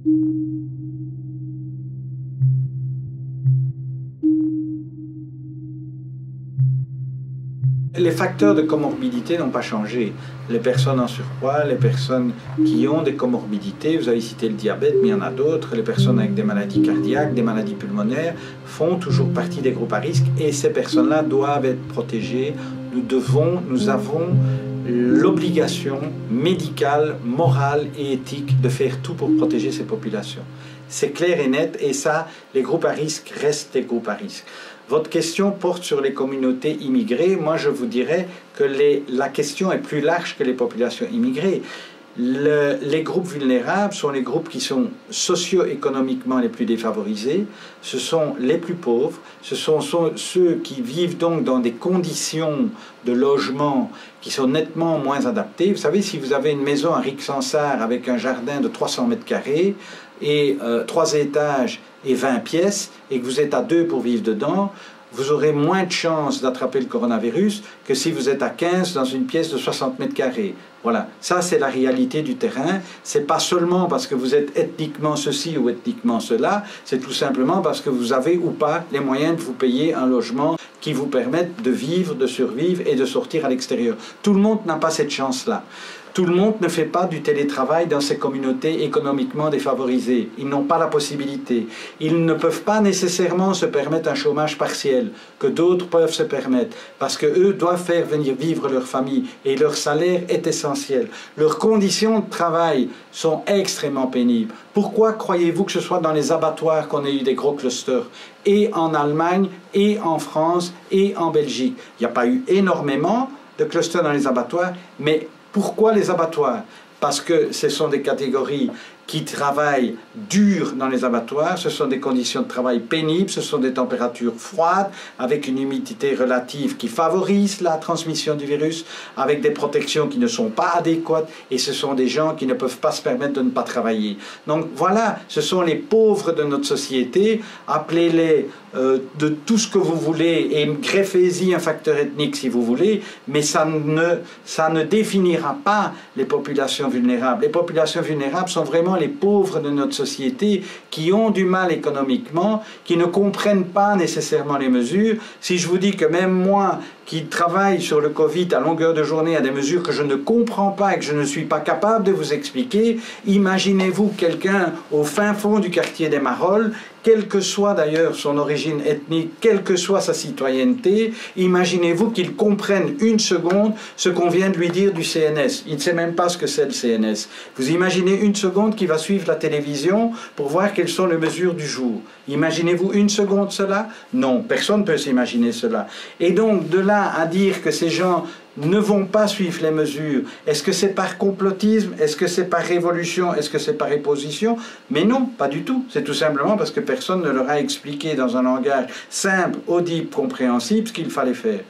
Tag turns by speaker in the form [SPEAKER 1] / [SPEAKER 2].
[SPEAKER 1] Les facteurs de comorbidité n'ont pas changé. Les personnes en surpoids, les personnes qui ont des comorbidités, vous avez cité le diabète, mais il y en a d'autres, les personnes avec des maladies cardiaques, des maladies pulmonaires, font toujours partie des groupes à risque et ces personnes-là doivent être protégées. Nous avons l'obligation médicale, morale et éthique de faire tout pour protéger ces populations. C'est clair et net et ça, les groupes à risque restent des groupes à risque. Votre question porte sur les communautés immigrées. Moi, je vous dirais que la question est plus large que les populations immigrées. Les groupes vulnérables sont les groupes qui sont socio-économiquement les plus défavorisés, ce sont les plus pauvres, ce sont ceux qui vivent donc dans des conditions de logement qui sont nettement moins adaptées. Vous savez, si vous avez une maison à Rixensart avec un jardin de 300 mètres carrés et 3 étages et 20 pièces, et que vous êtes à 2 pour vivre dedans, vous aurez moins de chances d'attraper le coronavirus que si vous êtes à 15 dans une pièce de 60 mètres carrés. Voilà, ça c'est la réalité du terrain. C'est pas seulement parce que vous êtes ethniquement ceci ou ethniquement cela, c'est tout simplement parce que vous avez ou pas les moyens de vous payer un logement qui vous permette de vivre, de survivre et de sortir à l'extérieur. Tout le monde n'a pas cette chance-là. Tout le monde ne fait pas du télétravail dans ces communautés économiquement défavorisées. Ils n'ont pas la possibilité. Ils ne peuvent pas nécessairement se permettre un chômage partiel que d'autres peuvent se permettre parce qu'eux doivent faire venir vivre leur famille et leur salaire est essentiel. Leurs conditions de travail sont extrêmement pénibles. Pourquoi croyez-vous que ce soit dans les abattoirs qu'on ait eu des gros clusters et en Allemagne et en France et en Belgique? Il n'y a pas eu énormément de clusters dans les abattoirs, mais pourquoi les abattoirs? Parce que ce sont des catégories qui travaillent dur dans les abattoirs, ce sont des conditions de travail pénibles, ce sont des températures froides, avec une humidité relative qui favorise la transmission du virus, avec des protections qui ne sont pas adéquates, et ce sont des gens qui ne peuvent pas se permettre de ne pas travailler. Donc voilà, ce sont les pauvres de notre société, appelez-les de tout ce que vous voulez, et greffez-y un facteur ethnique si vous voulez, mais ça ne définira pas les populations vulnérables. Les populations vulnérables sont vraiment les pauvres de notre société qui ont du mal économiquement, qui ne comprennent pas nécessairement les mesures. Si je vous dis que même moi, qui travaille sur le Covid à longueur de journée à des mesures que je ne comprends pas et que je ne suis pas capable de vous expliquer, imaginez-vous quelqu'un au fin fond du quartier des Marolles, quelle que soit d'ailleurs son origine ethnique, quelle que soit sa citoyenneté, imaginez-vous qu'il comprenne une seconde ce qu'on vient de lui dire du CNS. Il ne sait même pas ce que c'est le CNS. Vous imaginez une seconde qu'il va suivre la télévision pour voir quelles sont les mesures du jour. Imaginez-vous une seconde cela? Non, personne ne peut s'imaginer cela. Et donc de là à dire que ces gens ne vont pas suivre les mesures, est-ce que c'est par complotisme? Est-ce que c'est par révolution? Est-ce que c'est par opposition? Mais non, pas du tout. C'est tout simplement parce que personne ne leur a expliqué dans un langage simple, audible, compréhensible ce qu'il fallait faire.